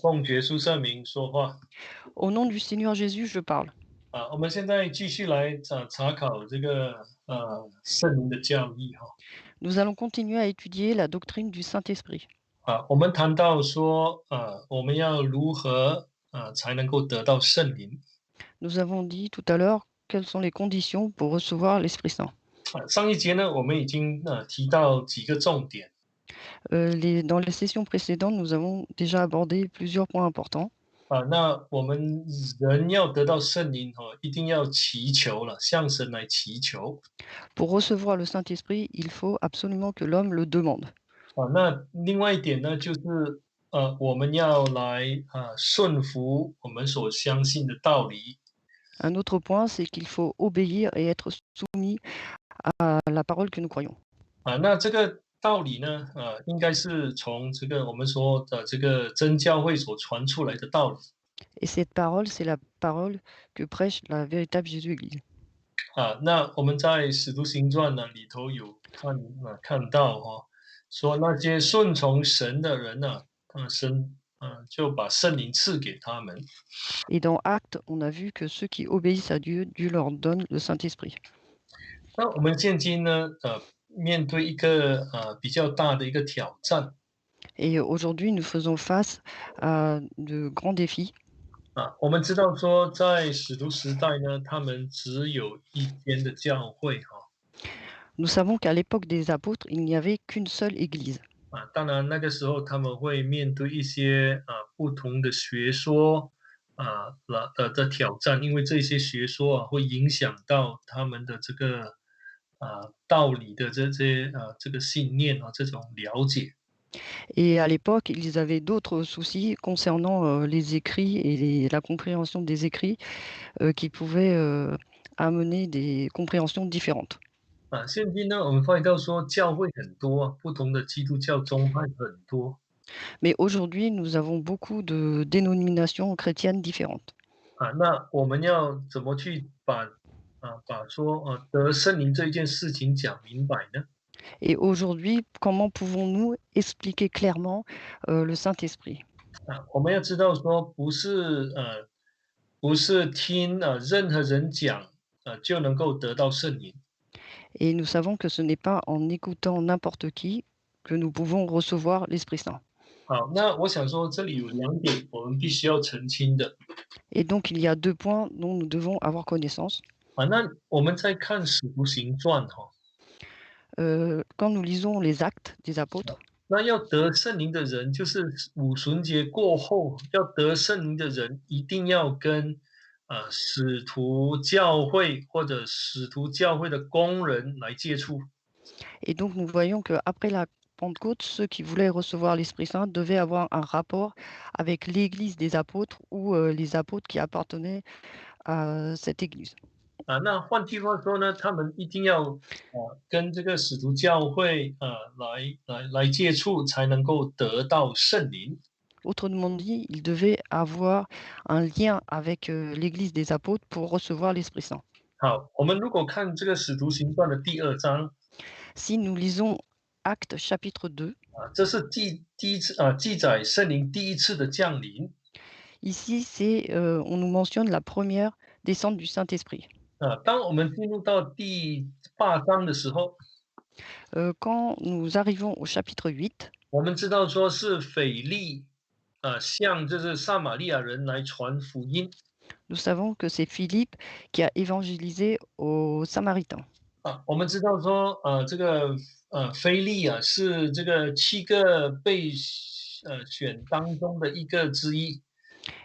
奉耶稣圣名说话。Au nom du Seigneur Jésus, je parle. 我们现在继续来查考这个圣灵的教义哈。Nous allons continuer à étudier la doctrine du Saint-Esprit. 我们谈到说我们要如何才能够得到圣灵。Nous avons dit tout à l'heure quelles sont les conditions pour recevoir l'Esprit Saint. 上一节呢，我们已经提到几个重点。Dans les sessions précédentes, nous avons déjà abordé plusieurs points importants. 那我们人要得到圣灵一定要祈求了，向神来祈求。Pour recevoir le Saint-Esprit, il faut absolument que l'homme le demande. 那另外一点呢，就是我们要来顺服我们所相信的道理。Un autre point, c'est qu'il faut obéir et être soumis à la parole que nous croyons. 那这个道理呢，应该是从这个我们说的这个真教会所传出来的道理。Et cette parole, c'est la parole que prêche la véritable Jésus-Église. 那我们在《使徒行传》呢里头有看到说那些顺从神的人呢，神就把圣灵赐给他们。Et dans Actes, on a vu que ceux qui obéissent à Dieu, Dieu leur donne le Saint-Esprit. 那我们现今呢，面对一个比较大的一个挑战。Et aujourd'hui, nous faisons face à de grands défis. 我们知道说在使徒时代呢，他们只有一间的教会Nous savons qu'à l'époque des apôtres, il n'y avait qu'une seule Église. 当然那个时候他们会面对一些不同的学说的挑战，因为这些学说会影响到他们的这个道理的这个信念这种了解。Et à l'époque, ils avaient d'autres soucis concernant les écrits et la compréhension des écrits qui pouvaient amener des compréhensions différentes. 现今呢，我们发现到说教会很多不同的基督教宗派很多。Mais aujourd'hui, nous avons beaucoup de dénominations chrétiennes différentes. 那我们要怎么去把说得圣灵这一件事情讲明白呢？Et aujourd'hui, comment pouvons-nous expliquer clairement le Saint-Esprit? 我们要知道说不是听任何人讲就能够得到圣灵。Et nous savons que ce n'est pas en écoutant n'importe qui que nous pouvons recevoir l'Esprit Saint. 好，那我想说这里有两点我们必须要澄清的。Et donc, il y a deux points dont nous devons avoir connaissance. 那我们在看《使徒行传》Quand nous lisons les actes des apôtres, 那要得圣灵的人，就是五旬节过后要得圣灵的人，一定要跟使徒教会或者使徒教会的工人来接触。et donc nous voyons qu'après la Pentecôte, ceux qui voulaient recevoir l'Esprit Saint devaient avoir un rapport avec l'Église des apôtres ou les apôtres qui appartenaient à cette Église. 那换句话说呢，他们一定要跟这个使徒教会来接触，才能够得到圣灵。Autrement dit, ils devaient avoir un lien avec l'Église des apôtres pour recevoir l'Esprit Saint. 好，我们如果看这个使徒行传的第2章 Si nous lisons Actes chapitre 2, 这是第一次记载圣灵第一次的降临。ici on nous mentionne la première descente du Saint-Esprit. 当我们进入到第8章的时候，Quand nous arrivons au chapitre 8, 我们知道说是腓力向就是撒玛利亚人来传福音。nous savons que c'est Philippe qui a évangélisé aux Samaritains. 我们知道说这个腓力是这个7个被选当中的一个之一。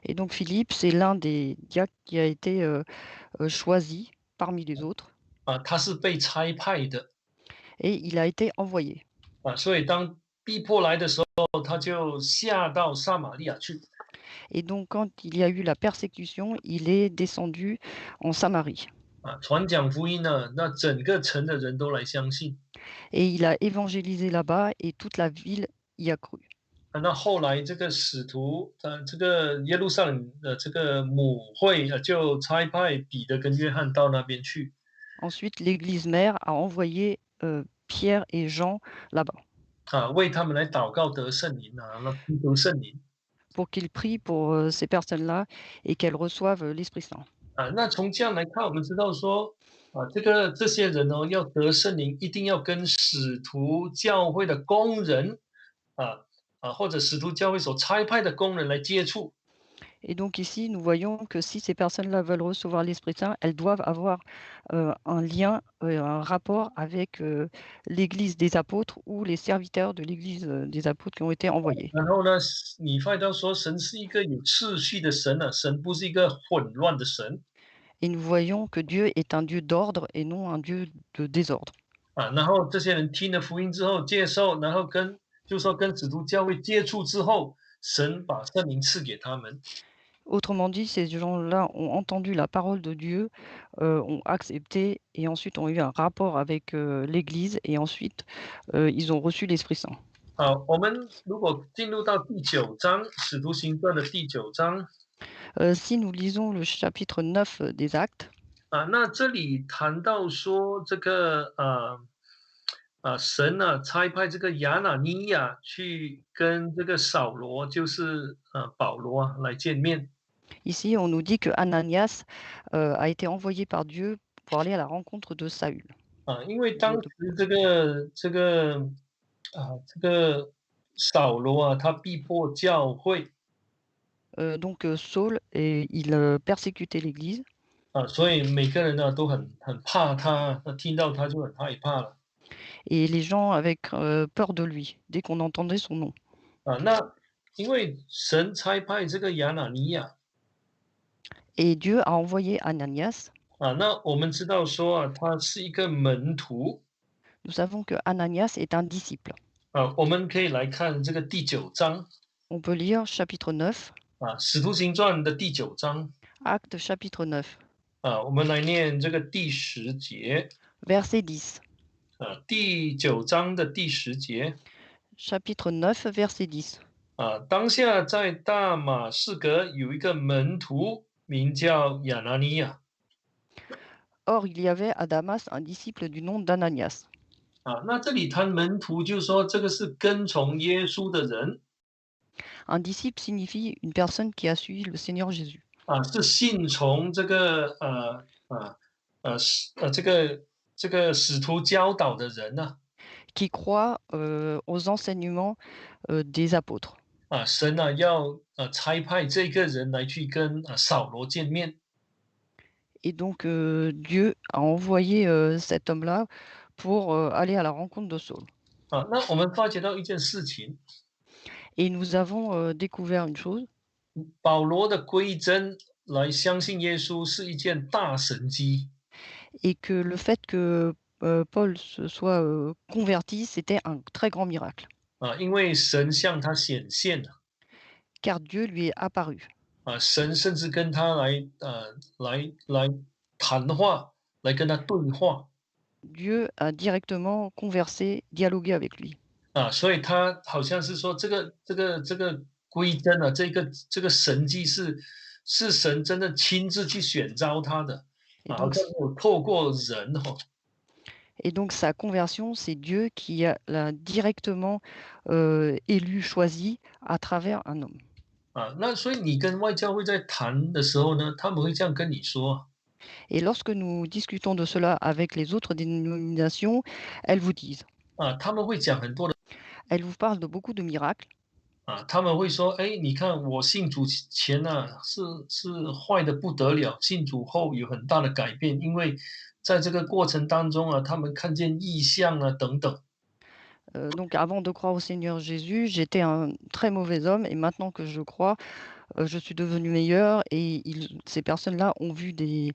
Et donc Philippe, c'est l'un des diacres qui a été choisi parmi les autres 他是被差派的et il a été envoyé. 所以当逼迫来的时候，他就下到撒玛利亚去。Et donc quand il y a eu la persécution, il est descendu en Samarie. 传讲福音呢，那整个城的人都来相信。Et il a évangélisé là-bas et toute la ville y a cru. 那后来这个使徒，这个耶路撒冷的这个母会就差派彼得跟约翰到那边去。Ensuite, l'église mère a envoyé Pierre et Jean là-bas 为他们来祷告得圣灵那祈求圣灵。pour qu'ils prient pour ces personnes-là et qu'elles reçoivent l'Esprit Saint. 那从这样来看，我们知道说，这些人哦，要得圣灵，一定要跟使徒教会的工人，啊或者使徒教会所差派的工人来接触。Et donc ici, nous voyons que si ces personnes-là veulent recevoir l'Esprit Saint, elles doivent avoir un lien, un rapport avec l'Église des apôtres ou les serviteurs de l'Église des apôtres qui ont été envoyés. 然后呢，你发现到说，神是一个有秩序的神啊，神不是一个混乱的神。Et nous voyons que Dieu est un Dieu d'ordre et non un Dieu de désordre. 然后这些人听了福音之后接受，然后就说跟使徒教会接触之后，神把圣灵赐给他们。Autrement dit, ces gens-là ont entendu la parole de Dieu, ont accepté et ensuite ont eu un rapport avec l'Église et ensuite ils ont reçu l'Esprit Saint. 好，我们如果进入到第九章《使徒行传》的第九章，Si nous lisons le chapitre 9 des Actes, 那这里谈到说这个神啊差派这个亚拿尼亚去跟这个扫罗，就是保罗来见面。ici on nous dit que Ananias a été envoyé par Dieu pour aller à la rencontre de Saül. 因为当De- 时这个扫罗啊，他逼迫教会donc Saul, et il persécutait l'Église 所以每个人呢都很怕他，那听到他就很害怕了。et les gens avaient peur de lui dès qu'on entendait son nom. 那因为神差派这个亚拿尼亚 Et Dieu a envoyé Ananias. 那我们知道说他是一个门徒 Nous savons que Ananias est un disciple. 我们可以来看这个第九章 On peut lire chapitre 9, 使徒行传》的第九章 Acte chapitre 9, 我们来念这个第10节verset 10. 第九章的第10节 Chapitre 9, verset 10. 当下在大马士革有一个门徒，名叫亚拿尼亚 Or, il y avait à Damas un disciple du nom d'Ananias. 那这里谈门徒，就是说这个是跟从耶稣的人 Un disciple signifie une personne qui a suivi le Seigneur Jésus, 是信从这个这个使徒教导的人呢、qui croit aux enseignements des apôtres. 神要差派这个人来去跟扫罗见面 Et donc, Dieu a envoyé cet homme-là pour aller à la rencontre de Saul. 那我们发觉到一件事情， Et nous avons découvert une chose, 保罗的归真来相信耶稣是一件大神迹 et que le fait que Paul se soit converti, c'était un très grand miracle, 因为神向他显现了 car Dieu lui est apparu. 神甚至跟他来谈话，来跟他对话 Dieu a directement conversé, dialogué avec lui. 所以他好像是说这个归真这个神迹是神真的亲自去选召他的 Et 好 donc, 像没有透过人et donc sa conversion, c'est Dieu qui l'a directement élu, choisi à travers un homme. 那所以你跟外教会在谈的时候呢，他们会这样跟你说 Et lorsque nous discutons de cela avec les autres dénominations, elles vous disent, 他们会讲很多的 elles vous parlent de beaucoup de miracles. 他们会说，哎，你看我信主前是坏的不得了，信主后有很大的改变，因为在这个过程当中他们看见异象等等。Donc avant de croire au Seigneur Jésus, j'étais un très mauvais homme et maintenant que je crois, je suis devenu meilleur et ces personnes-là ont vu des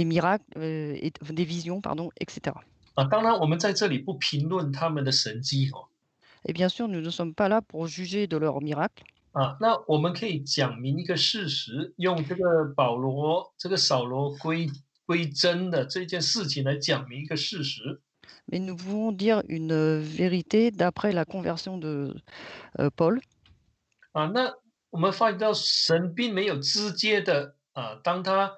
miracles, et des visions, pardon, etc. 当然我们在这里不评论他们的神迹 Et bien sûr, nous ne sommes pas là pour juger de leurs miracles, 那我们可以讲明一个事实，用这个这个扫罗归真的这件事情来讲明一个事实。mais nous pouvons dire une vérité d'après la conversion de Paul. 那我们发觉到神并没有直接的当他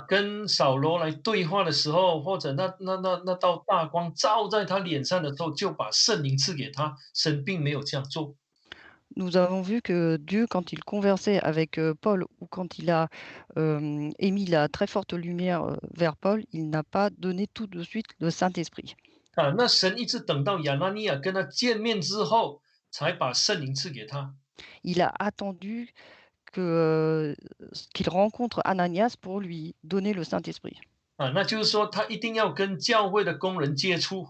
跟扫罗来对话的时候，或者那道大光照在他脸上的时候，就把圣灵赐给他。神并没有这样做 Nous avons vu que Dieu, quand il conversait avec, Paul ou quand il a, émis la très forte lumière, vers Paul, il n'a pas donné tout de suite le Saint-Esprit. 那神一直等到亚拿尼亚跟他见面之后，才把圣灵赐给他。Il a attendu que, qu'il rencontre Ananias pour lui donner le Saint-Esprit. 那就是说他一定要跟教会的工人接触。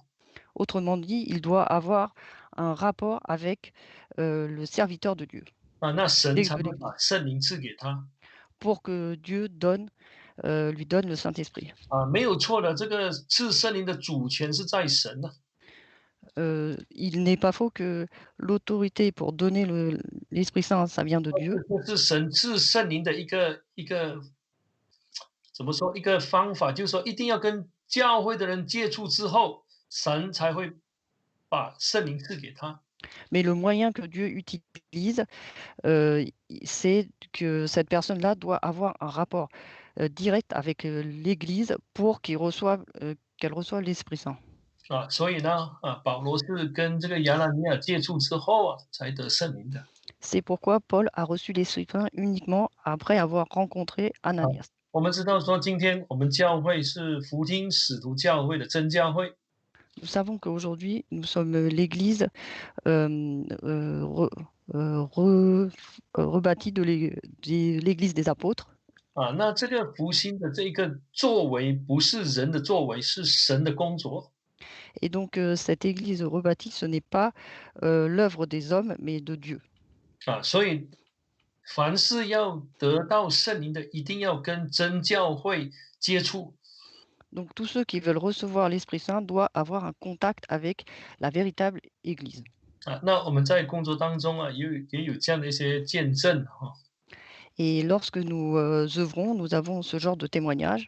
Autrement dit, il doit avoir un rapport avec, le serviteur de Dieu, 那神才de会把l'Église, 圣灵赐给他。pour que Dieu donne, lui donne le Saint-Esprit. 没有错的，这个赐圣灵的主权是在神的。Il n'est pas faux que l'autorité pour donner l'Esprit Saint, ça vient de Dieu. 这是神赐圣灵的一个怎么说一个方法，就是说一定要跟教会的人接触之后，神才会把圣灵赐给他。Mais le moyen que Dieu utilise, c'est que cette personne-là doit avoir un rapport, direct avec, l'Église pour qu'elle reçoive l'Esprit Saint. 所以呢，保罗是跟这个亚拿尼亚接触之后才得圣灵的。C'est pourquoi Paul a reçu l'Esprit Saint uniquement après avoir rencontré 啊，Ananias. 我们知道说，今天我们教会是福音使徒教会的真教会。Nous savons qu'aujourd'hui, nous sommes, l'Église, re re rebâtie de l'Église des apôtres. 那这个福音的这一个作为，不是人的作为，是神的工作。Et donc, cette Église rebâtie, ce n'est pas, l'œuvre des hommes, mais de Dieu. 所以凡是要得到圣灵的，一定要跟真教会接触。Donc tous ceux qui veulent recevoir l'Esprit Saint doivent avoir un contact avec la véritable Église. 那我们在工作当中也有这样的一些见证Et lorsque nous, œuvrons, nous avons ce genre de témoignage.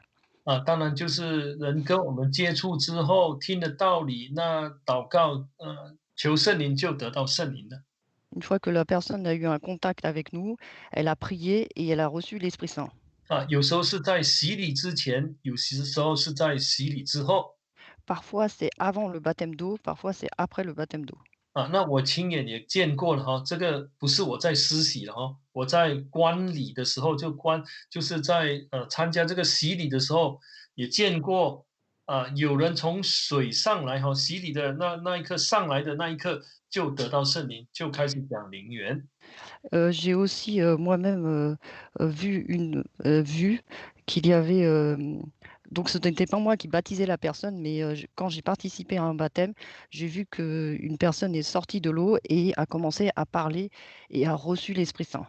当然就是人跟我们接触之后，听了道理，那祷告，求圣灵就得到圣灵了。Une fois que la personne a eu un contact avec nous, elle a prié et elle a reçu l'Esprit Saint. 有时候是在洗礼之前，有些时候是在洗礼之后。Parfois c'est avant le baptême d'eau, parfois c'est après le baptême d'eau. 那我亲眼也见过了这个不是我在施洗了我在观礼的时候就是在参加这个洗礼的时候也见过有人从水上来洗礼的那一刻上来的那一刻就得到圣灵，就开始讲灵言。J'ai aussi, moi-même, vu qu'il y avait, donc ce n'était pas moi qui baptisais la personne, mais, quand j'ai participé à un baptême, j'ai vu qu'une personne est sortie de l'eau et a commencé à parler et a reçu l'Esprit Saint.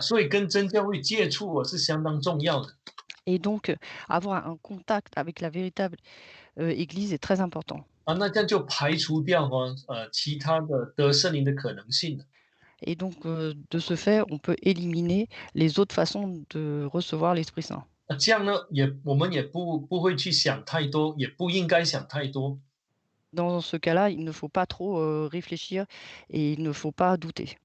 所以跟真教会接触是相当重要的。Et donc, avoir un contact avec la véritable, Église est très important. 那这样就排除掉其他的得圣灵的可能性了。Et donc, de ce fait, on peut éliminer les autres façons de recevoir l'Esprit Saint. 这样呢，我们也不会去想太多，也不应该想太多。Dans ce cas-là, il ne faut pas trop, réfléchir et il ne faut pas douter.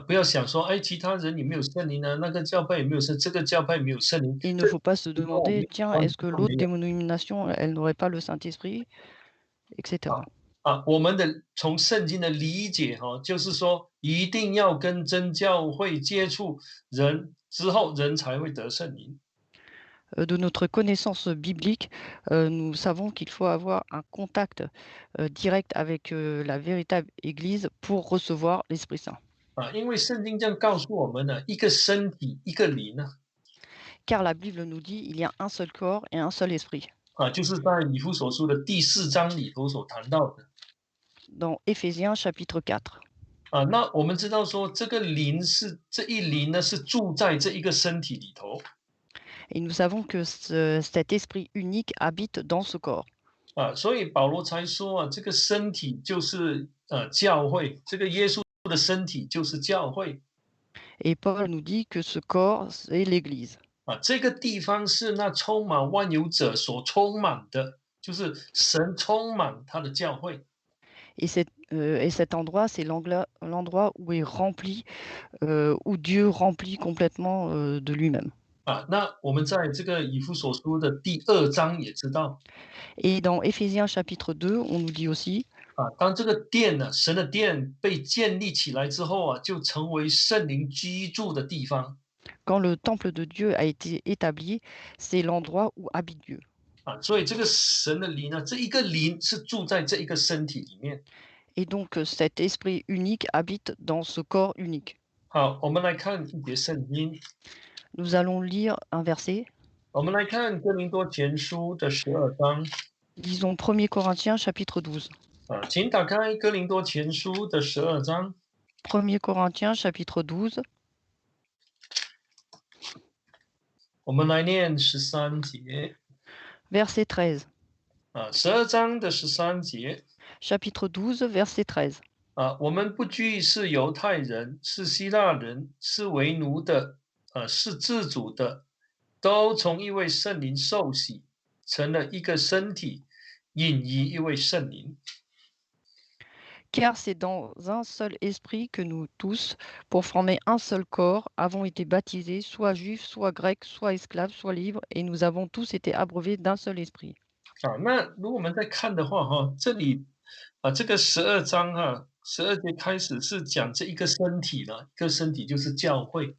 不要想说，哎，其他人有没有圣灵呢？那个教派有没有圣？这个教派没有圣灵，Il ne这faut pas se 跟我没 demander: 有 «Tiens, 关系 est-ce que 都没 l'autre 有。dénomination, elle n'aurait pas le Saint-Esprit?» et cetera. 我们从圣经的理解就是说，一定要跟真教会接触人之后，人才会得圣灵。De notre connaissance biblique, nous savons qu'il faut avoir un contact, direct avec, la véritable Église pour recevoir l'Esprit Saint. 因为圣经这样告诉我们呢，一个身体，一个灵Car la Bible nous dit: «Il y a un seul corps et un seul esprit». 就是在以弗所书的第4章里头所谈到的。Dans Éphésiens chapitre 4. 那我们知道说，这个灵这一灵呢，是住在这一个身体里头。Et nous savons que cet esprit unique habite dans ce corps. 所以保罗才说这个身体就是教会，这个耶稣的身体就是教会。Et Paul nous dit que ce corps, c'est l'Église. 这个地方是那充满万有者所充满的，就是神充满他的教会。Et cet endroit, c'est l'endroit où est rempli, où Dieu remplit complètement, de lui-même. 那我们在这个以弗所书的第2章也知道，Et dans Éphésiens chapitre 2, on nous dit aussi 当这个殿呢，神的殿被建立起来之后啊，就成为圣灵居住的地方 Quand le temple de Dieu a été établi, c'est l'endroit où habite Dieu. 所以这个神的灵呢，这一个灵是住在这一个身体里面。Et donc cet esprit unique habite dans ce corps unique. 好，我们来看一节圣经，Nous allons lire un verset. 我们来看哥林多前书的12章 Lisons 1er Corinthiens chapitre 12. 请打开哥林多前书的12章，1er Corinthiens chapitre 12, 我们来念13节 verset 13. 12章的13节 Chapitre 12, verset 13. 我们不拘是犹太人，是希腊人，是为奴的，是自主的，都从一位圣灵受洗，成了一个身体，引于一位圣灵。Car c'est dans un seul esprit que nous tous, pour former un seul corps, avons été baptisés, soit juifs, soit grecs, soit esclaves, soit libres, et nous avons tous été abreuvés d'un seul esprit. 那如果我们再看的话，这里这个12章12节开始是讲这一个身体呢，一个身体就是教会。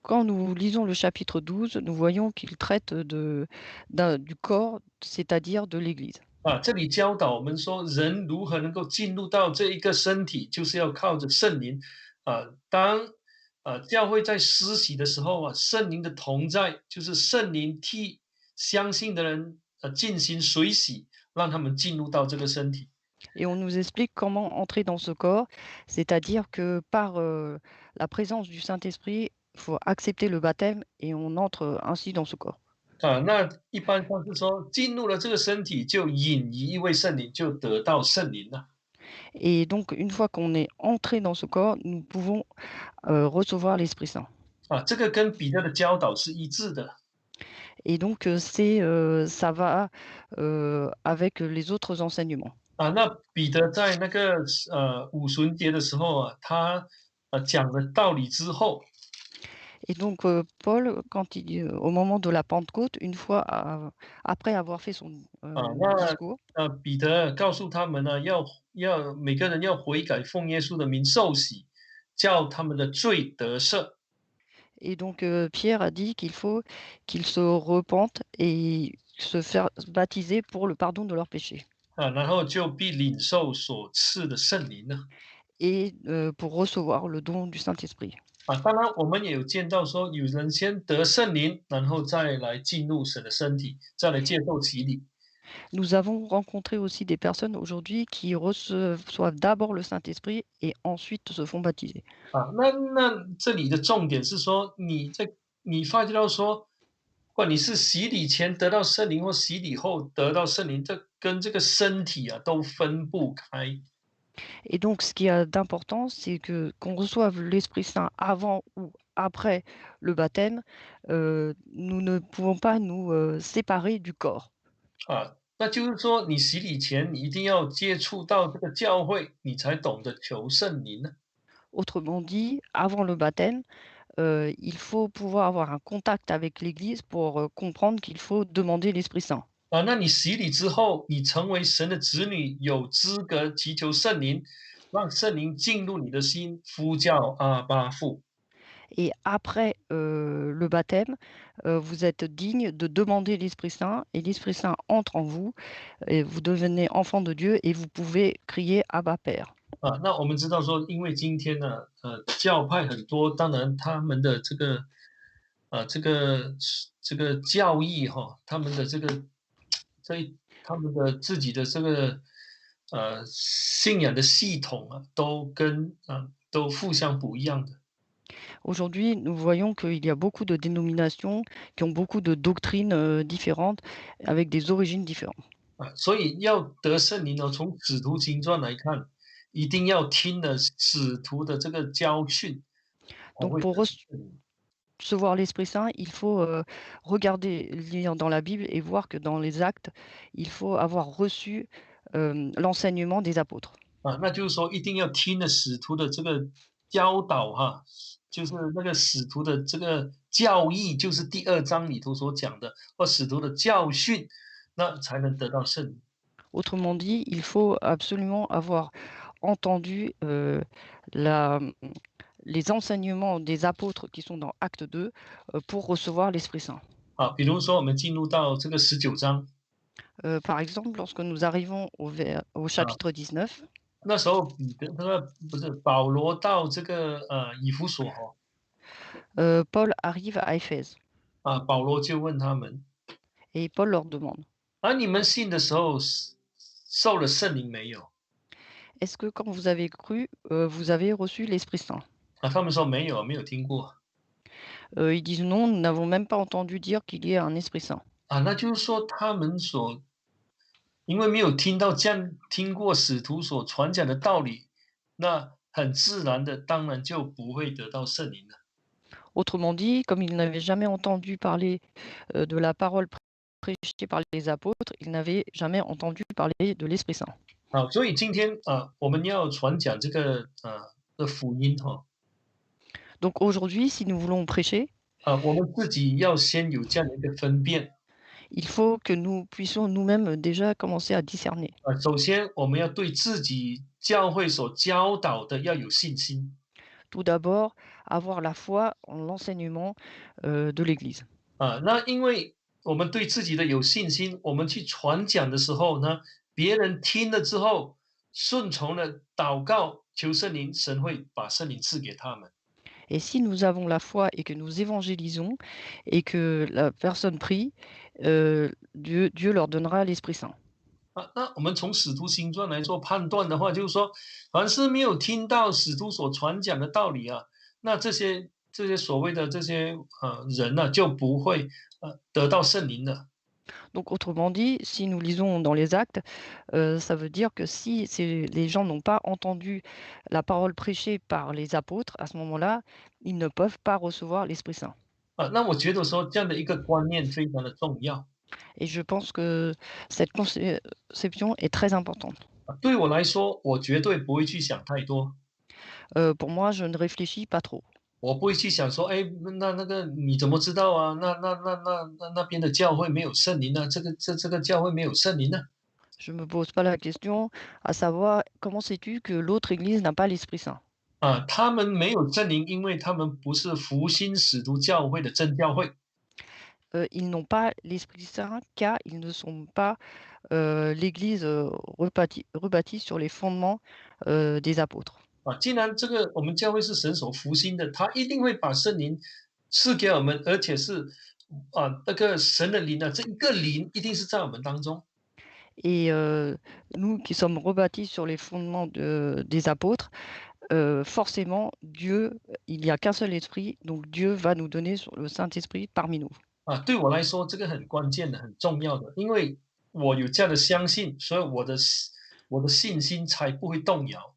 Quand nous lisons le chapitre 12, nous voyons qu'il traite du corps, c'est-à-dire de l'Église. 这里教导我们说，人如何能够进入到这一个身体，就是要靠着圣灵。当教会在施洗的时候圣灵的同在，就是圣灵替相信的人进行水洗，让他们进入到这个身体。Et on nous explique comment entrer dans ce corps, c'est-à-dire que par la présence du Saint-Esprit, il faut accepter le baptême et on entre ainsi dans ce corps. 那一般上是说，进入了这个身体，就引于一位圣灵，就得到圣灵了。Et donc, une fois qu'on est entré dans ce corps, nous pouvons recevoir l'Esprit Saint. 这个跟彼得的教导是一致的。Et donc, ça va avec les autres enseignements. 那彼得在那个五旬节的时候他讲了道理之后，Et donc, Paul, au moment de la Pentecôte, une fois après avoir fait son 那 discours, 彼得告诉他们呢，要每个人要悔改，奉耶稣的名受洗，叫他们的罪得赦。et donc Pierre a dit qu'il faut qu'ils se repentent et se faire baptiser pour le pardon de leurs péchés 然后就必领受所赐的圣灵了。et pour recevoir le don du Saint-Esprit. 当然我们也有见到说，有人先得圣灵，然后再来进入神的身体，再来接受洗礼。Nous avons rencontré aussi des personnes aujourd'hui qui reçoivent d'abord le Saint-Esprit et ensuite se font baptiser. 那这里的重点是说，你发觉到说，不管你是洗礼前得到圣灵，或洗礼后得到圣灵，这跟这个身体都分不开。Et donc, ce qu'il y a d'important, c'est que qu'on reçoive l'Esprit Saint avant ou après le baptême, nous ne pouvons pas nous séparer du corps. 那就是说，你洗礼前你一定要接触到这个教会，你才懂得求圣灵呢。Autrement dit, avant le baptême, il faut pouvoir avoir un contact avec l'Église pour comprendre qu'il faut demander l'Esprit Saint. 那你洗礼之后，你成为神的子女，有资格祈求圣灵，让圣灵进入你的心，呼叫阿爸父。Et après le baptême, vous êtes digne de demander l'Esprit Saint et l'Esprit Saint entre en vous et vous devenez enfant de Dieu et vous pouvez crier Abba Père. 那我们知道说，因为今天呢，教派很多，当然他们的这个教义他们的他们的自己的这个信仰的系统都互相不一样的。Aujourd'hui, nous voyons qu'il y a beaucoup de dénominations qui ont beaucoup de doctrines différentes avec des origines différentes. 所以要得圣灵呢，从使徒行传来看，一定要听了使徒的这个教训，才 Donc 会 pour 得圣灵。 recevoir l'Esprit Saint, il faut regarder, lire dans la Bible et voir que dans les actes, il faut avoir reçu l'enseignement des apôtres. 那就是说一定要听了使徒的这个教导就是那个使徒的这个教义，就是第2章里头所讲的，或使徒的教训，那才能得到圣灵。Autrement dit, il faut absolument avoir entendu, la les enseignements des apôtres qui sont dans Acte 2, pour recevoir l'Esprit Saint. 好，比如说我们进入到这个19章。Par exemple, lorsque nous arrivons au 啊，chapitre 19, 那时候彼得不是保罗到这个以弗所哈。Paul arrive à Éphèse 保罗就问他们，et Paul leur demande: 你们信的时候受了圣灵没有？«Est-ce que quand vous avez cru, vous avez reçu l'Esprit Saint?» 他们说没有，没有听过。Ils disent: «Non, nous n'avons même pas entendu dire qu'il y ait un Esprit Saint». 那就是说他们因为没有听过使徒所传讲的道理，那很自然的，当然就不会得到圣灵了。Autrement dit, comme ils n'avaient jamais entendu parler, de la parole prêchée par les apôtres, ils n'avaient jamais entendu parler de l'Esprit Saint. 所以今天我们要传讲这个的福音哈。Donc aujourd'hui, si nous voulons prêcher, 我们自己要先有这样的一个分辨。il faut que nous puissions nous-mêmes déjà commencer à discerner. 首先我们要对自己教会所教导的要有信心。Tout d'abord, avoir la foi en l'enseignement, de l'Église. 那因为我们对自己的有信心，我们去传讲的时候呢，别人听了之后，顺从了祷告求圣灵，神会把圣灵赐给他们。Et si nous avons la foi et que nous évangélisons et que la personne prie, Dieu leur donnera l'Esprit Saint. 那我们从使徒行传来做判断的话，就是说，凡是没有听到使徒所传讲的道理那这些所谓的这些人呢，就不会得到圣灵的。Donc autrement dit, si nous lisons dans les Actes, ça veut dire que si les gens n'ont pas entendu la parole prêchée par les apôtres, à ce moment-là, ils ne peuvent pas recevoir l'Esprit Saint. 那我觉得说这样的一个观念非常的重要。Et je pense que cette conception est très importante. 对我来说，我绝对不会去想太多。Pour moi, je ne réfléchis pas trop. 我不会去想说，哎，那个你怎么知道啊？那边的教会没有圣灵啊，这个教会没有圣灵呢？Je ne me pose pas la question à savoir comment sais-tu que l'autre Église n'a pas l'Esprit Saint. 他们没有圣灵，因为他们不是福音使徒教会的真教会。Ils n'ont pas l'Esprit Saint car ils ne sont pas l'Église rebâtie sur les fondements des apôtres. 既然这个我们教会是神所福音的，他一定会把圣灵赐给我们，而且是那个神的灵这一个灵一定是在我们当中。Et nous qui sommes rebâtis sur les fondements des apôtres, forcément, Dieu, il n'y a qu'un seul esprit, donc Dieu va nous donner le Saint-Esprit parmi nous. 对我来说，这个很关键的、很重要的，因为我有这样的相信，所以我的信心才不会动摇。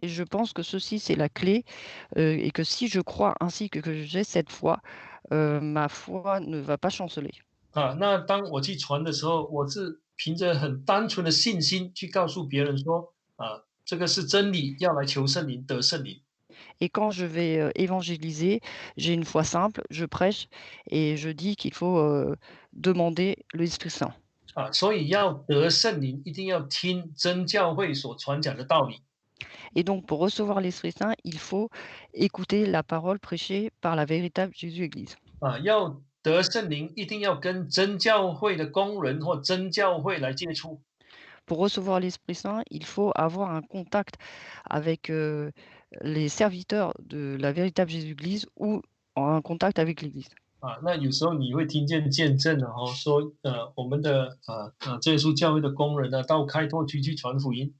Et je pense que ceci, c'est la clé, et que si je crois ainsi que j'ai cette foi, ma foi ne va pas chanceler. 那当我去传的时候，我是凭着很单纯的信心去告诉别人说，这个是真理，要来求圣灵，得圣灵。Et quand je vais évangéliser, j'ai une foi simple, je prêche et je dis qu'il faut demander l'Esprit Saint. 所以要得圣灵，一定要听真教会所传讲的道理。Et donc, pour recevoir l'Esprit Saint, il faut écouter la parole prêchée par la véritable Jésus-Église. 要得圣灵，一定要跟真教会的工人或真教会来接触。Pour recevoir l'Esprit Saint, il faut avoir un contact avec les serviteurs de la véritable Jésus-Église ou un contact avec l'Église. 那有时候你会听见见证说我们的这耶稣教会的工人到开拓区去传福音。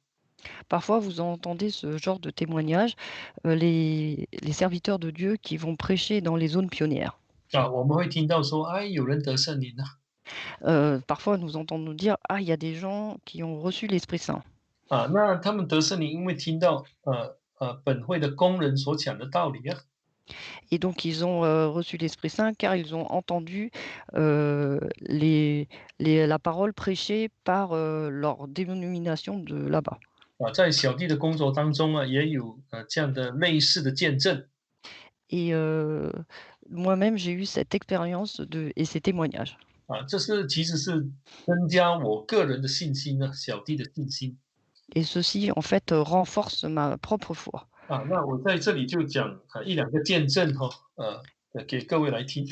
Parfois, vous entendez ce genre de témoignage, les serviteurs de Dieu qui vont prêcher dans les zones pionnières. 我们会听到说，有人得圣灵了。Parfois, nous entendons nous dire: «Ah, il y a des gens qui ont reçu l'Esprit Saint». 那他们得圣灵，因为听到本会的工人所讲的道理。Et donc ils ont reçu l'Esprit Saint car ils ont entendu la parole prêchée par leur dénomination de là-bas. 在小弟的工作当中也有这样的类似的见证。Et moi-même, j'ai eu cette expérience et ces témoignages. 这是其实是增加我个人的信心呢，小弟的信心。Et ceci, en fait, renforce ma propre foi. 那我在这里就讲一两个见证哈，给各位来听。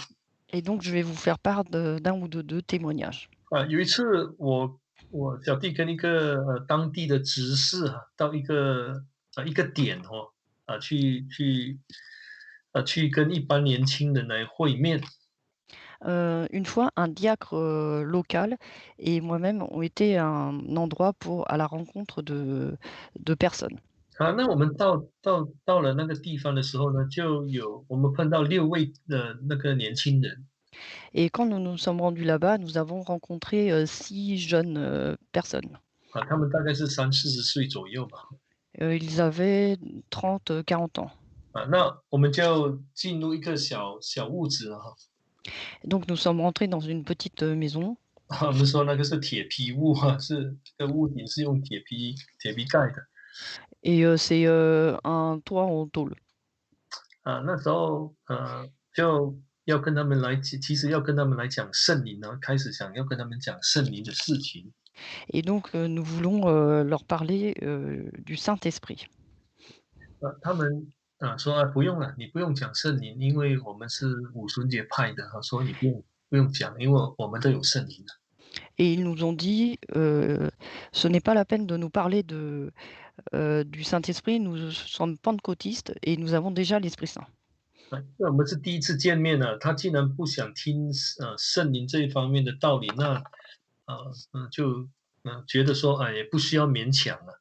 Et donc je vais vous faire part d'un ou de 2 témoignages. 有一次我小弟跟一个当地的执事到一个点去跟一般年轻人来会面。Une fois, un diacre, local et moi-même ont été à un endroit à la rencontre de personnes. 那我们到了那个地方的时候呢，我们碰到6位的那个年轻人。Et quand nous nous sommes rendus là-bas, nous avons rencontré, 6 jeunes, personnes. 他们大概是30-40岁左右吧。Ils avaient 30, 40 ans. 那我们就进入一个小屋子了哈。Donc nous sommes rentrés dans une petite, maison 我们说那个是铁皮屋是这个屋顶是用铁皮盖的。et c'est, un toit en tôle. 那时候就要跟他们其实要跟他们来讲圣灵呢，开始想要跟他们讲圣灵的事情。Et donc, nous voulons, leur parler, du Saint-Esprit. 他们说不用了，你不用讲圣灵，因为我们是五旬节派的说你不用讲，因为我们都有圣灵的。Et ils nous ont dit, «Ce n'est pas la peine de nous parler du Saint-Esprit, nous sommes pentecôtistes et nous avons déjà l'Esprit Saint.» 因为我们是第一次见面呢，他竟然不想听圣灵这一方面的道理，那就觉得说也不需要勉强了。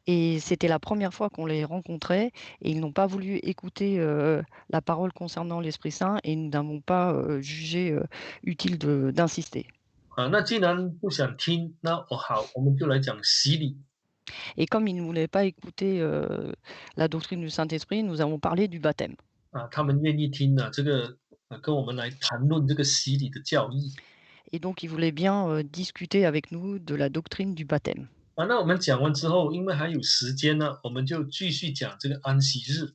Et c'était la première fois qu'on les rencontrait et ils n'ont pas voulu écouter, la parole concernant l'Esprit Saint et nous n'avons pas, jugé, utile d'insister. 那既然不想听，那好，我们就来讲洗礼。Et comme ils ne voulaient pas écouter, la doctrine du Saint-Esprit, nous avons parlé du baptême. 他们愿意听这个跟我们来谈论这个洗礼的教义。Et donc ils voulaient bien, discuter avec nous de la doctrine du baptême. 那我们讲完之后，因为还有时间呢，我们就继续讲这个安息日。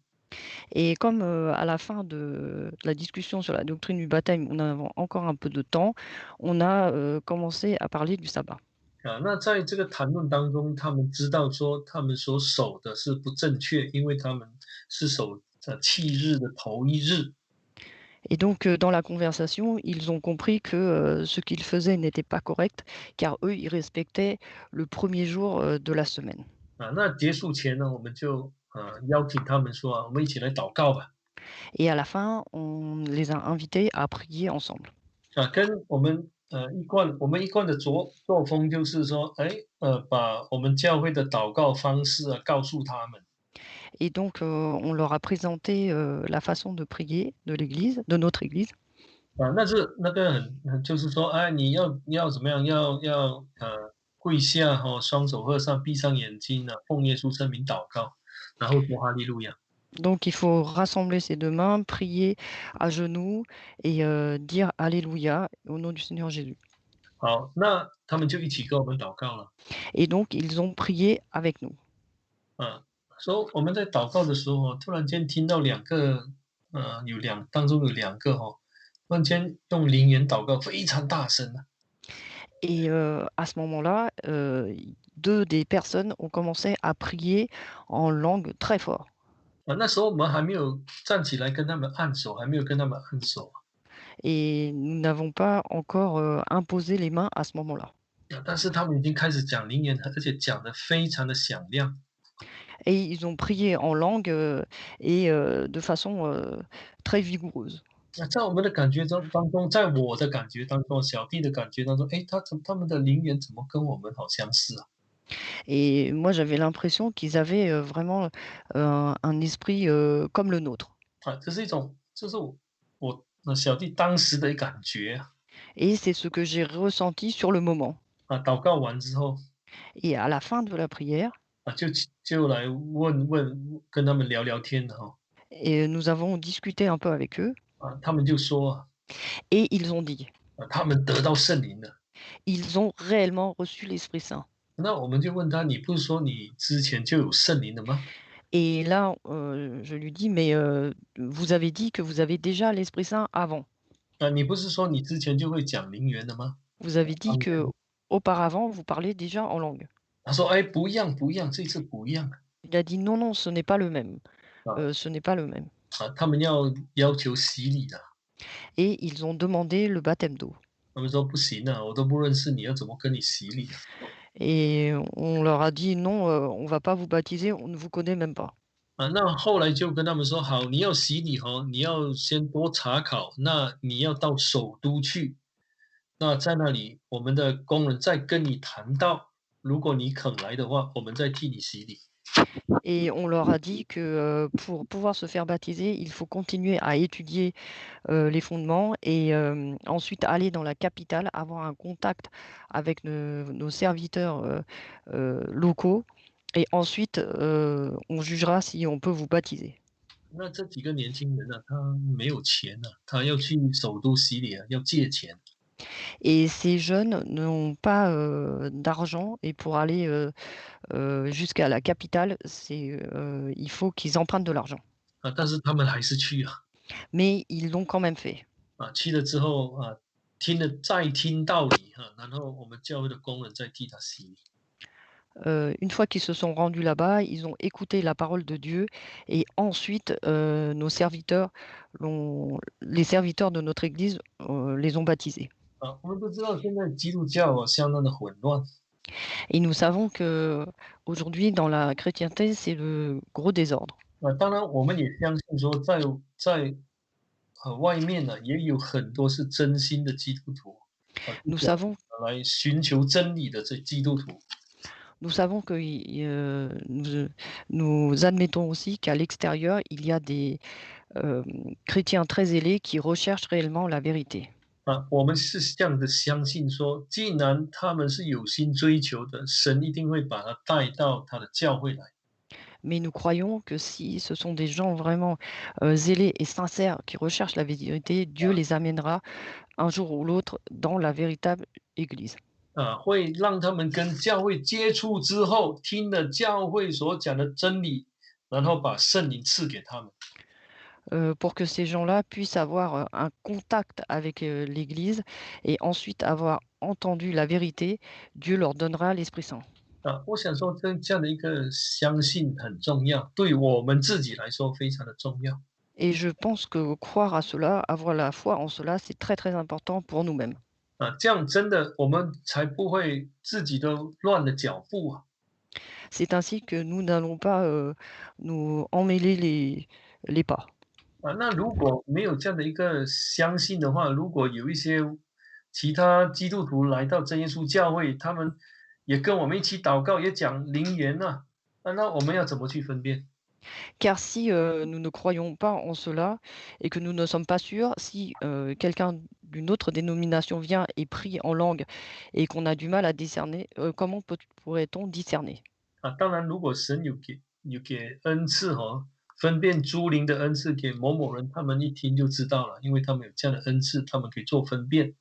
Et comme, à la fin de la discussion sur la doctrine du baptême, on avait encore un peu de temps, on a, commencé à parler du sabbat. 那在这个谈论当中，他们知道说他们所守的是不正确，因为他们是守七日的头一日。Et donc, dans la conversation, ils ont compris que, ce qu'ils faisaient n'était pas correct, car eux, ils respectaient le premier jour, de la semaine. 那结束前呢，我们就邀请他们说我们一起来祷告吧。Et à la fin, on les a invités à prier ensemble. 跟我们一贯的作风就是说，把我们教会的祷告方式告诉他们。Et donc, on leur a présenté, la façon de prier de l'église, de notre église. 那个就是说，你要怎么样？要跪下双手合上，闭上眼睛奉耶稣圣名祷告，然后说哈利路亚。Donc il faut rassembler ses 2 mains, prier à genoux et dire alléluia au nom du Seigneur Jésus. 好，那他们就一起跟我们祷告了。Et donc ils ont prié avec nous. 说我们在祷告的时候突然间听到当中有两个突然间用灵言祷告，非常大声。Et à ce moment-là, 2 des personnes ont commencé à prier en langue très fort. 那时候我们还没有站起来跟他们按手，还没有跟他们按手。Et nous n'avons pas encore, imposé les mains à ce moment-là. 但是他们已经开始讲灵言，而且讲得非常的响亮。Et ils ont prié en langue, et de façon, très vigoureuse. 在我们的感觉当中，在我的感觉当中，小弟的感觉当中，他们的灵言怎么跟我们好相似啊？Et moi, j'avais l'impression qu'ils avaient, vraiment, un esprit, comme le nôtre. 这是小弟当时的感觉。Et c'est ce que j'ai ressenti sur le moment. 祷告完之后 Et à la fin de la prière, 就来跟他们聊聊天的et nous avons discuté un peu avec eux, 他们就说 et ils ont dit: 他们得到圣灵了。«Ils ont réellement reçu l'Esprit Saint.» 那我们就问他，你不是说你之前就有圣灵了吗？ Et là, je lui dis: «Mais, vous avez dit que vous avez déjà l'Esprit Saint avant.» 你不是说你之前就会讲灵言的吗？Vous avez dit 方言。que auparavant vous parliez déjà en langue. 他说：“哎，不一样，不一样，这次不一样。”Il a dit: «Non, non, ce n'est pas le même, 啊，ce n'est pas le même» 他们要求洗礼的。et ils ont demandé le baptême d'eau 他们说：“不行啊，我都不认识你，要怎么跟你洗礼啊？”et on leur a dit: «Non, on va pas vous baptiser, on ne vous connaît même pas». 那后来就跟他们说：“好，你要洗礼哦，你要先多查考，那你要到首都去，那在那里我们的工人再跟你谈到，如果你肯来的话，我们再替你洗礼。”Et on leur a dit que, pour pouvoir se faire baptiser, il faut continuer à étudier, les fondements et ensuite aller dans la capitale, avoir un contact avec nos serviteurs, locaux et ensuite, on jugera si on peut vous baptiser. 那这几个年轻人呢，他没有钱啊，他要去首都洗礼啊，要借钱。Et ces jeunes n'ont pas, d'argent et pour aller, jusqu'à la capitale, il faut qu'ils empruntent de l'argent. 但是他们还是去啊。Mais ils l'ont quand même fait. 去了之后再听道理然后我们教会的工人再替他洗礼。Une fois qu'ils se sont rendus là-bas, ils ont écouté la parole de Dieu et ensuite, nos serviteurs les serviteurs de notre église, les ont baptisés. 我们都知道现在基督教相当的混乱。Et nous savons qu'aujourd'hui, dans la chrétienté, c'est le gros désordre. 当然我们也相信说在外面呢，也有很多是真心的基督徒，Nous savons 来寻求真理的这基督徒。nous savons que nous admettons aussi qu'à l'extérieur, il y a des, chrétiens très zélés qui recherchent réellement la vérité. 我们是这样的相信说，既然他们是有心追求的，神一定会把他带到他的教会来。Mais nous croyons que si ce sont des gens vraiment, zélés et sincères qui recherchent la vérité, Dieu les amènera un jour ou l'autre dans la véritable église. 会让他们跟教会接触之后，听了教会所讲的真理，然后把圣灵赐给他们。Pour que ces gens-là puissent avoir, un contact avec, l'église et ensuite avoir entendu la vérité, Dieu leur donnera l'Esprit Saint. 我想说这样的一个相信很重要，对我们自己来说非常的重要。Et je pense que croire à cela, avoir la foi en cela, c'est très, très important pour nous-mêmes. 这样真的我们才不会自己都乱了脚步啊。C'est ainsi que nous n'allons pas, nous emmêler les pas. 那如果没有这样的一个相信的话，如果有一些其他基督徒来到真耶稣教会，他们也跟我们一起祷告，也讲灵言呐，那我们要怎么去分辨？Car si, nous ne croyons pas en cela et que nous ne sommes pas sûrs, si, quelqu'un d'une autre dénomination vient et prie en langue et qu'on a du mal à discerner, comment pourrait-on discerner? 当然，如果神有给恩赐分辨诸灵的恩赐给某某人，他们一听就知道了，因为他们有这样的恩赐，他们可以做分辨。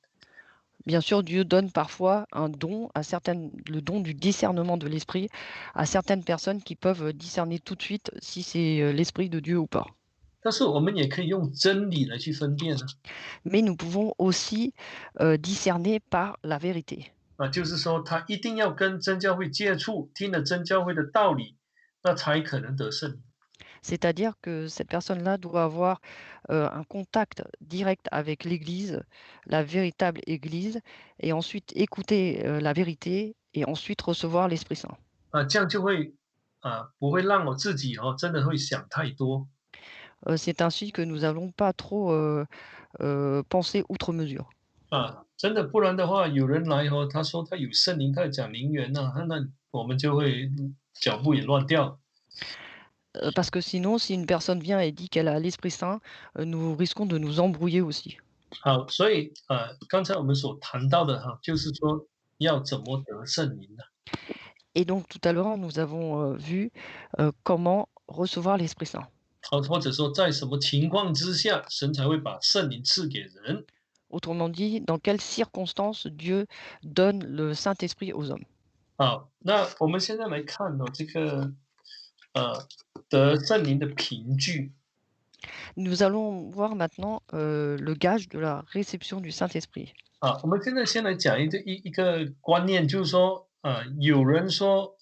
Bien sûr, Dieu donne parfois un don à certaines le don du discernement de l'esprit à certaines personnes qui peuvent discerner tout de suite si c'est, l'esprit de Dieu ou pas. 但是我们也可以用真理来去分辨呢。Mais nous pouvons aussi, discerner par la vérité. 就是说他一定要跟真教会接触，听了真教会的道理，那才可能得胜。C'est-à-dire que cette personne-là doit avoir, un contact direct avec l'Église, la véritable Église et ensuite écouter, la vérité et ensuite recevoir l'Esprit Saint. 这样就会不会让我自己真的会想太多。C'est ainsi que nous n'allons pas trop, penser outre mesure. 真的，不然的话，有人来他说他有圣灵，他讲灵言那我们就会脚步也乱掉。Parce que sinon, si une personne vient et dit qu'elle a l'Esprit Saint, nous risquons de nous embrouiller aussi. 好，所以刚才我们所谈到的就是说要怎么得圣灵呢？Et donc tout à l'heure, nous avons, vu, comment recevoir l'Esprit Saint. 或者说在什么情况之下，神才会把圣灵赐给人？ Autrement dit, dans quelles circonstances Dieu donne le Saint-Esprit aux hommes. 好，那我们现在来看这个得圣灵的凭据。Nous allons voir maintenant le gage de la réception du Saint-Esprit. 我们现在先来讲一个观念，就是说，有人说，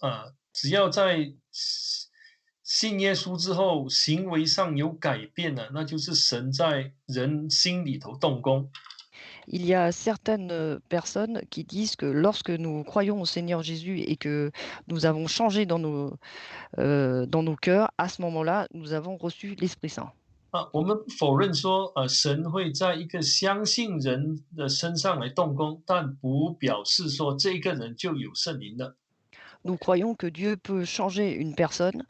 只要在信耶稣之后，行为上有改变了，那就是神在人心里头动工。Il y a certaines personnes qui disent que lorsque nous croyons au Seigneur Jésus et que nous avons changé dans nos cœurs, à ce moment-là, nous avons reçu l'Esprit Saint. 我们不否认说，神会在一个相信人的身上来动工，但不表示说这个人就有圣灵了。Nous croyons que Dieu peut changer une personne,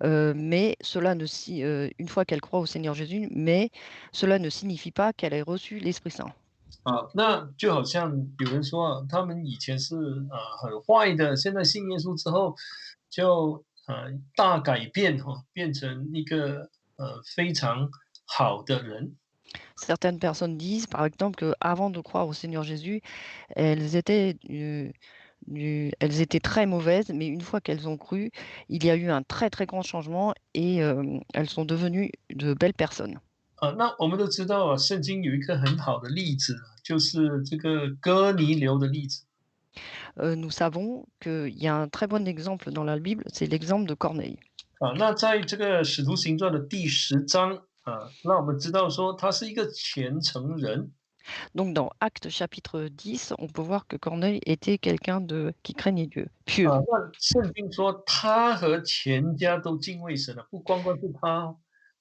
mais une fois qu'elle croit au Seigneur Jésus, mais cela ne signifie pas qu'elle ait reçu l'Esprit Saint. 那就好像有人说他们以前是很坏的，现在信耶稣之后就大改变变成一个非常好的人。Certaines personnes disent, par exemple, qu'avant de croire au Seigneur Jésus, elles étaient, elles étaient très mauvaises, mais une fois qu'elles ont cru, il y a eu un très très grand changement et elles sont devenues de belles personnes. 那我们都知道圣经有一个很好的例子，就是这个哥尼流的例子。Nous savons qu'il y a un très bon exemple dans la Bible, c'est l'exemple de Corneille. 那在这个使徒行传的第10章那我们知道说他是一个虔诚人。Donc dans Actes chapitre 10, on peut voir que Corneille était quelqu'un qui craignait Dieu, pieux. 那圣经说他和全家都敬畏神了，不光光是他，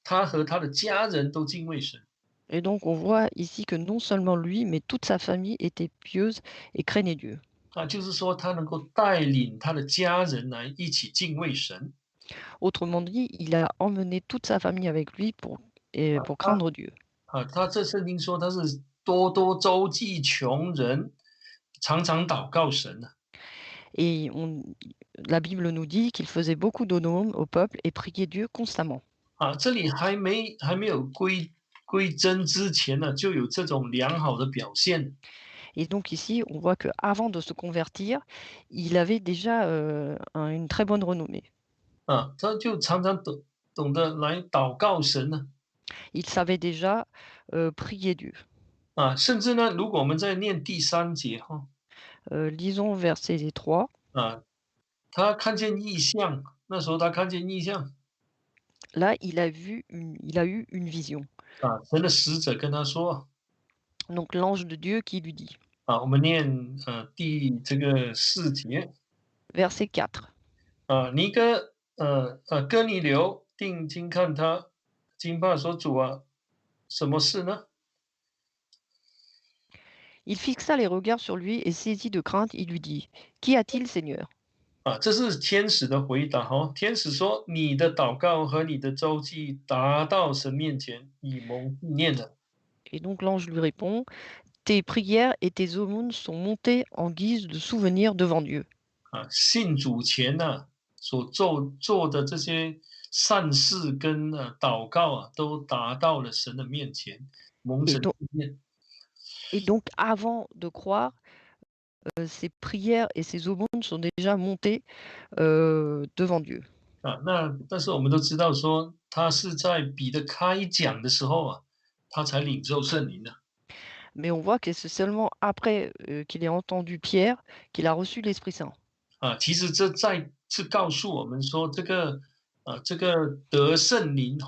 他和他的家人都敬畏神。Et donc on voit ici que non seulement lui, mais toute sa famille était pieuse et craignait Dieu. 就是说他能够带领他的家人来一起敬畏神。Autrement dit, il a emmené toute sa famille avec lui pour他craindre Dieu. 他这圣经说他是多多周济穷人，常常祷告神的。Et la Bible nous dit qu'il faisait beaucoup d'aumônes au peuple et priait Dieu constamment. 这里还没有归真之前呢，就有这种良好的表现。Et donc ici, on voit qu'avant de se convertir, il avait déjà une très bonne renommée. 他就常常懂得来祷告神呢。Il savait déjà prier Dieu. 甚至呢，如果我们在念第3节Lisons verset 3. 他看见异象，那时候他看见异象。Là, il a eu une vision. 神的使者跟他说。 Donc l'ange de Dieu qui lui dit, 我们念第4节。 verset 4. 尼哥尼流定睛看他，惊怕说：“主啊，什么事呢？” Il fixa les regards sur lui et saisi de crainte, il lui dit, Qu'y a-t-il, Seigneur? 这是天使的回答天使说：“你的祷告和你的周记达到神面前，以蒙纪念的。” Et donc l'ange lui répond, Tes prières et tes aumônes sont montées en guise de souvenir devant Dieu. 信主前所做的这些善事跟祷告都达到了神的面前，蒙 Et 神 donc, 纪念。et donc avant de croire, ses prières et ses aumônes sont déjà montées devant Dieu. 但是我们都知道说，他是在彼得开讲的时候他才领受圣灵的。Mais on voit que c'est seulement après qu'il ait entendu Pierre qu'il a reçu l'Esprit Saint. 其实这再次告诉我们说，这个得圣灵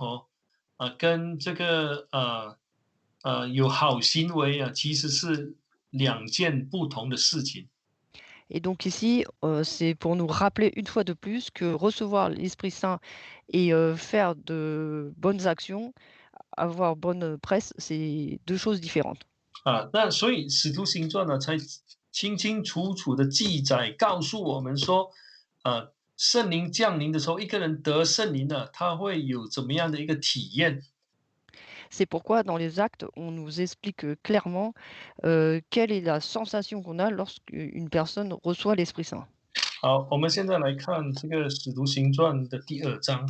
跟这个有好行为其实是2件不同的事情。Et donc ici, c'est pour nous rappeler une fois de plus que recevoir l'Esprit Saint et faire de bonnes actions, avoir bonne presse, c'est deux choses différentes. 那所以使徒行传才清清楚楚的记载，告诉我们说，圣灵降临的时候，一个人得圣灵他会有怎么样的一个体验。C'est pourquoi dans les actes, on nous explique clairement quelle est la sensation qu'on a lorsqu'une personne reçoit l'Esprit Saint. 好，我们现在来看这个使徒行传的第2章。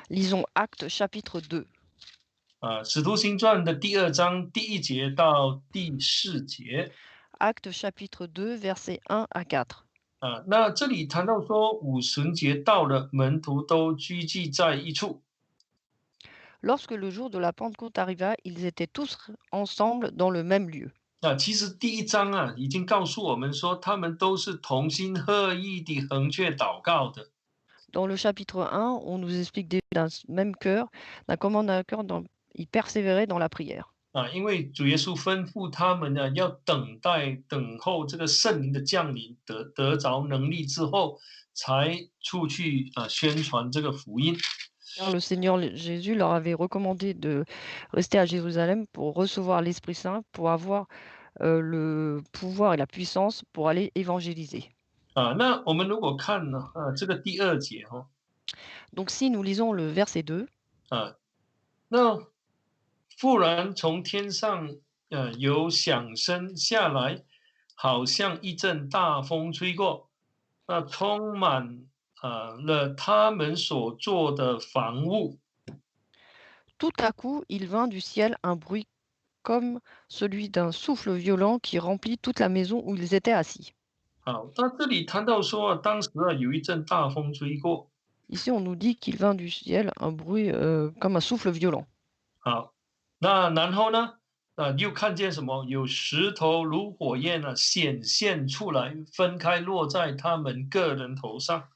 Lisons Actes chapitre 2. 使徒行传的第2章第1节到第4节。Actes chapitre 2, versets 1 à 4. 那这里谈到说，五旬节到了，门徒都聚集在一处。Lorsque le jour de la Pentecôte arriva, ils étaient tous ensemble dans le même lieu. 其实第一章啊，已经告诉我们说，他们都是同心合意地横切祷告的。Dans le chapitre 1, on nous explique d'un même cœur, d'un commun accord, ils persévéraient dans la prière. 因为主耶稣吩咐他们呢，要等候这个圣灵的降临，得着能力之后，才出去宣传这个福音。Car le Seigneur Jésus leur avait recommandé de rester à Jérusalem pour recevoir l'Esprit Saint, pour avoir le pouvoir et la puissance pour aller évangéliser. 那我们如果看呢，这个第二节哈，Donc si nous lisons le verset 2, 那忽然从天上有响声下来，好像一阵大风吹过，充满了他们所做的房屋。tout à coup, il vint du ciel un bruit comme celui d'un souffle violent qui remplit toute la maison où ils étaient assis. 好，那这里谈到说当时有一阵大风吹过。Ici, on nous dit qu'il vint du ciel un bruit comme un souffle violent. 好，那然后呢，又看见什么？有石头如火焰显现出来，分开落在他们个人头上。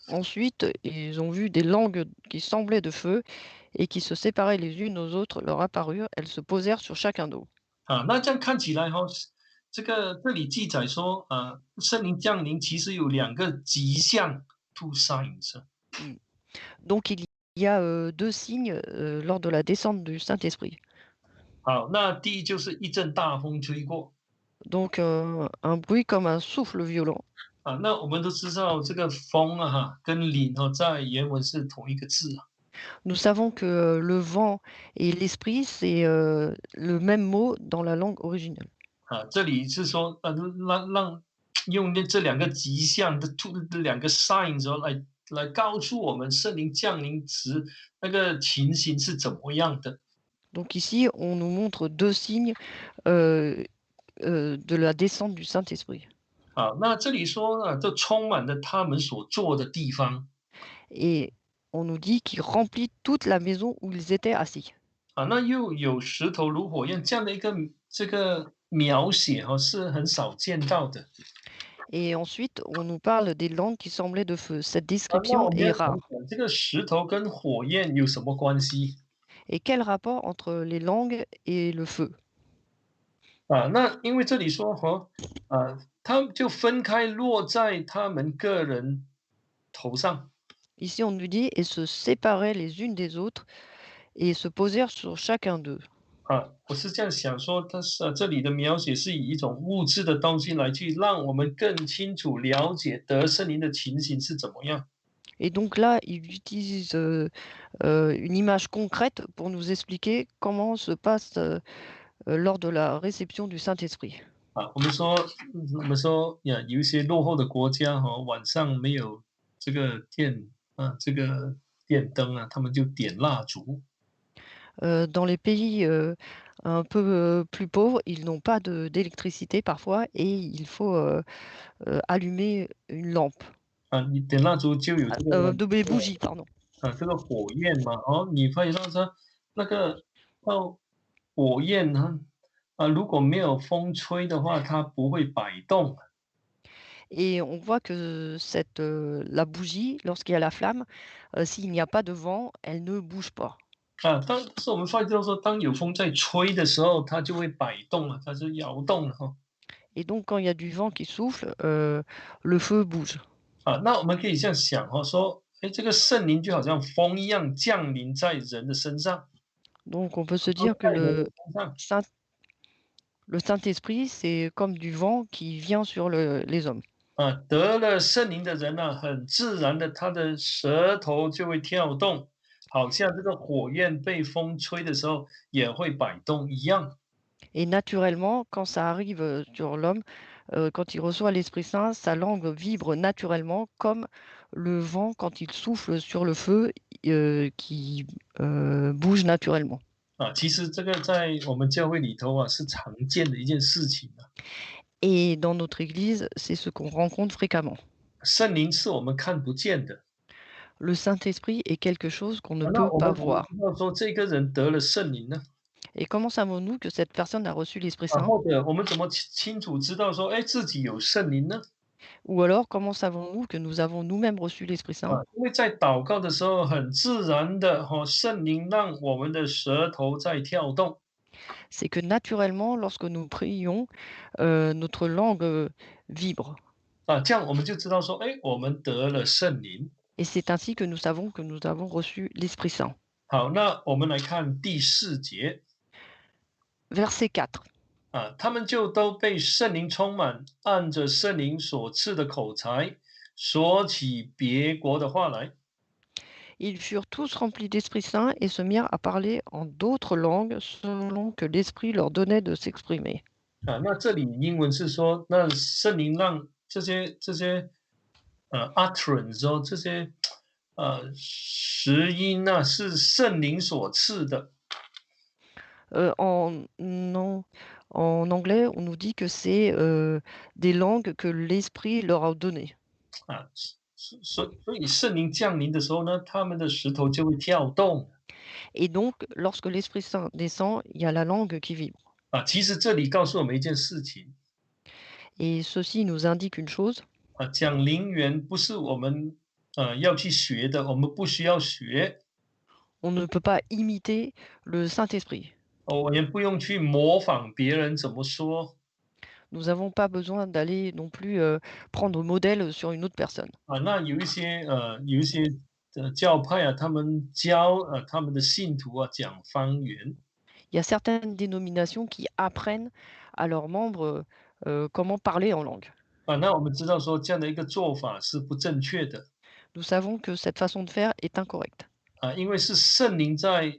Ensuite, ils ont vu des langues qui semblaient de feu et qui se séparaient les unes aux autres, leur apparurent, elles se posèrent sur chacun d'eux. 那这样看起来这里记载说，圣灵降临其实有两个迹象 ，two signs。Donc il y a deux signes lors de la descente du Saint-Esprit. 好，那第一就是一阵大风吹过。Donc un bruit comme un souffle violent. 那我们都知道这个风跟灵在原文是同一个字。Nous savons que le vent et l'esprit, c'est le même mot dans la langue originale. 这里是说，用这两个迹象的两个 signs 来告诉我们圣灵降临时那个情形是怎么样的。Donc ici, on nous montre deux signes de la descente du Saint-Esprit. 那这里说这充满了他们所做的地方。Et on nous dit qu'il remplit toute la maison où ils étaient assis. 那又有石头如火焰这样的一个这个描写是很少见到的。Et ensuite, on nous parle des langues qui semblaient de feu. Cette 那 description 我们要 est 想 rare. 想这个石头跟火焰有什么关系？ Et quel rapport entre les langues et le feu? 那因为这里说他们就分开落在他们个人头上。Ici, on nous dit et se séparaient les unes des autres et se posèrent sur chacun d'eux. 我是这样想说，它是这里的描写是以一种物质的东西来去让我们更清楚了解得圣灵的情形是怎么样。 Et donc là, il utilise une image concrète pour nous expliquer comment se passe lors de la réception du Saint-Esprit. 我们说有一些落后的国家晚上没有这个这个电灯他们就点蜡烛。Dans les pays un peu plus pauvres, ils n'ont pas d'électricité parfois et il faut allumer une lampe, 你点蜡烛就有这个des bougies, pardon. 这个火焰嘛，你会让它那个火焰如果没有风吹的话，它不会摆动。Et on voit que la bougie, lorsqu'il y a la flamme, s'il n'y a pas de vent, elle ne bouge pas. 是我们发现到说，当有风在吹的时候，它就会摆动了，它就摇动了Et donc, quand il y a du vent qui souffle, le feu bouge. 那我们可以这样想说，这个圣灵就好像风一样降临在人的身上。Donc, on peut se dire que 在人的身上 le Saint-Esprit, c'est comme du vent qui vient sur les hommes. 得了圣灵的人很自然的，他的舌头就会跳动，好像这个火焰被风吹的时候也会摆动一样。 Et naturellement, quand ça arrive sur l'homme, quand il reçoit l'Esprit Saint, sa langue vibre naturellement comme le vent quand il souffle sur le feu qui bouge naturellement. 其实这个在我们教会里头是常见的一件事情。 Et dans notre Église, c'est ce qu'on rencontre fréquemment. 圣灵是我们看不见的， Le Saint-Esprit est quelque chose qu'on ne 那 peut 我 pas 们怎么 voir. 知道说这个人得了圣灵呢？Et comment savons-nous que cette personne a reçu l'Esprit Saint? 或者我们怎么清楚知道说，哎，自己有圣灵呢？Ou alors, comment savons-nous que nous avons nous-mêmes reçu l'Esprit Saint? 因为在祷告的时候，很自然的圣灵让我们的舌头在跳动。C'est que naturellement, lorsque nous prions, notre langue vibre. 这样我们就知道说，哎，我们得了圣灵。Et c'est ainsi que nous savons que nous avons reçu l'Esprit Saint. 好，那我们来看第4节。Verset 4. 他们就都被圣灵充满，按着圣灵所赐的口才，说起别国的话来。Ils furent tous remplis d'Esprit Saint et se mirent à parler en d'autres langues selon que l'Esprit leur donnait de s'exprimer. 那这里英文是说，那圣灵让这些utterance 这些实音是圣灵所赐的。En, non, en anglais, on nous dit que c'est des langues que l'Esprit leur a données. 所以圣灵降临的时候呢，他们的石头就会跳动。Et donc, lorsque l'Esprit Saint descend, il y a la langue qui vibre. 其实这里告诉我们一件事情。Et ceci nous indique une chose. 讲灵源不是我们要去学的，我们不需要学。On ne peut pas imiter le Saint-Esprit. 我也不用去模仿别人怎么说。Nous n'avons pas besoin d'aller non plus prendre modèle sur une autre personne. 那有一些教派他们教他们的信徒讲方言。Il y a certaines dénominations qui apprennent à leurs membres comment parler en langue. 那我们知道说这样的一个做法是不正确的。Nous savons que cette façon de faire est incorrecte. 因为是圣灵在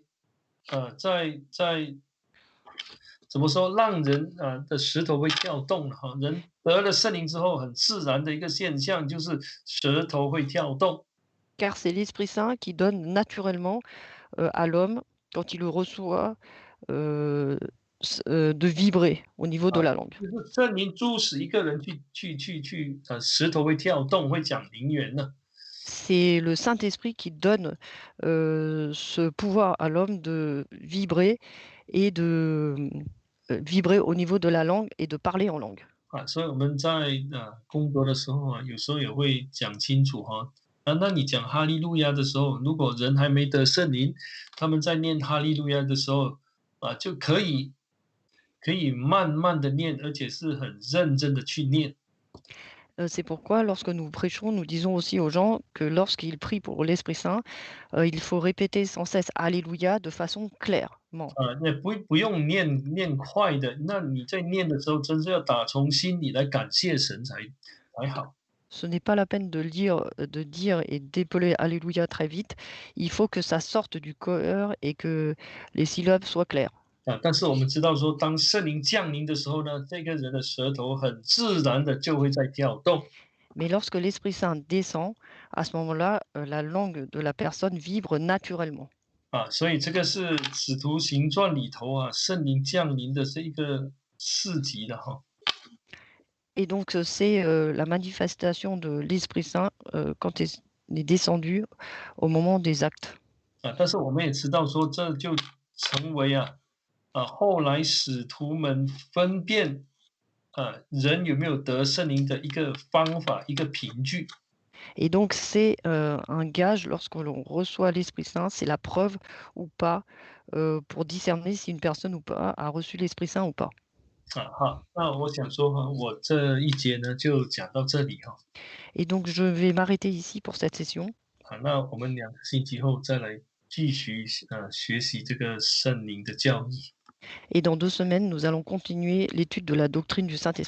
怎么说，让人的石头会跳动哈。人得了圣灵之后，很自然的一个现象就是舌头会跳动。Car c'est l'Esprit Saint qui donne naturellement à l'homme, quand il le reçoit, euh, de vibrer au niveau de la langue. 就是圣灵促使一个人去石头会跳动，会讲灵言呢。C'est le Saint-Esprit qui donne ce pouvoir à l'homme de vibrer et de vibrer au niveau de la langue et de parler en langue. 所以我们在工作的时候有时候也会讲清楚哈。那你讲哈利路亚的时候，如果人还没得圣灵，他们在念哈利路亚的时候就可以慢慢的念，而且是很认真的去念。C'est pourquoi lorsque nous prêchons, nous disons aussi aux gens que lorsqu'ils prient pour l'Esprit Saint, il faut répéter sans cesse Alléluia de façon clairement. 也不用念快的，那你在念的时候，真是要打从心里来感谢神才好。Ce n'est pas la peine de dire et d'épeler Alléluia très vite. Il faut que ça sorte du cœur et que les syllabes soient claires. 但是我们知道说，当圣灵降临的时候呢，这个人的舌头很自然的就会在跳动。Mais lorsque l'Esprit Saint descend, à ce moment-là, la langue de la personne vibre naturellement. 所以这个是使徒行传里头圣灵降临的是一个事迹的哈。Et donc, c'est la manifestation de l'Esprit Saint quand il est descendu au moment des actes. 但是我们也知道说，这就成为后来使徒们分辨人有没有得圣灵的一个方法，一个凭据。Et donc, c'est un gage lorsque l'on reçoit l'Esprit Saint, c'est la preuve ou pas pour discerner si une personne ou pas a reçu l'Esprit Saint ou pas. 好，那我想说我这一节呢就讲到这里哈。Et donc, je vais m'arrêter ici pour cette session. 那我们2个星期后再来继续学习这个圣灵的教义。Et dans 2 semaines, nous allons continuer l'étude de la doctrine du Saint-Esprit.